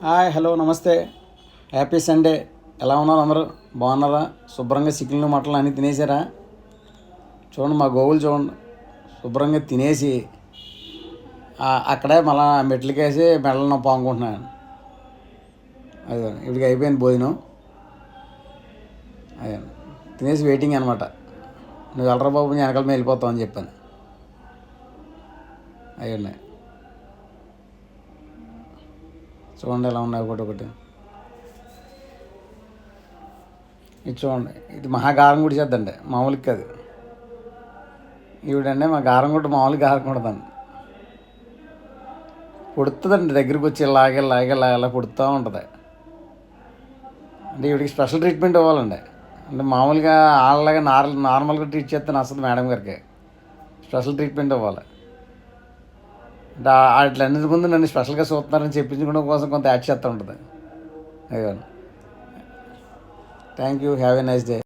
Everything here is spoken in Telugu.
హాయ్, హలో, నమస్తే. Happy Sunday. ఎలా ఉన్నారు అందరూ? బాగున్నారా? శుభ్రంగా చికెన్లు మటన్లు అన్నీ తినేసారా? చూడండి, మా గోవులు చూడండి, శుభ్రంగా తినేసి అక్కడే మళ్ళా మెట్లకేసి మెడలను పాముకుంటున్నాను. అదే ఇప్పటికి అయిపోయింది భోజనం. అదే తినేసి వెయిటింగ్ అనమాట. నువ్వు వెళ్ళరా బాబు, నేను వెనకాల మేము వెళ్ళిపోతావు అని చెప్పాను. అయ్యండి, చూడండి ఎలా ఉన్నాయి ఒకటి ఒకటి. ఇది చూడండి, ఇది మహాగారం కూడా చేద్దండి, మామూలుగా కాదు. ఈవిడండి మా గారం కూడా మామూలుగా గారం కూడదండి, పుడుతుందండి. దగ్గరికి వచ్చి ఇలాగే లాగే ఇలా పుడుతూ ఉంటుంది. అంటే ఈవిడికి స్పెషల్ ట్రీట్మెంట్ ఇవ్వాలండి. అంటే మామూలుగా వాళ్ళలాగా నార్మల్గా ట్రీట్ చేస్తే నచ్చదు మేడం గారికి. స్పెషల్ ట్రీట్మెంట్ ఇవ్వాలి. అంటే వాటిలన్నిటి ముందు నన్ను స్పెషల్గా చూస్తున్నారని చెప్పించుకోవడం కోసం కొంత యాడ్ చేస్తూ ఉంటుంది. అయ్యో, thank you. Have a nice day.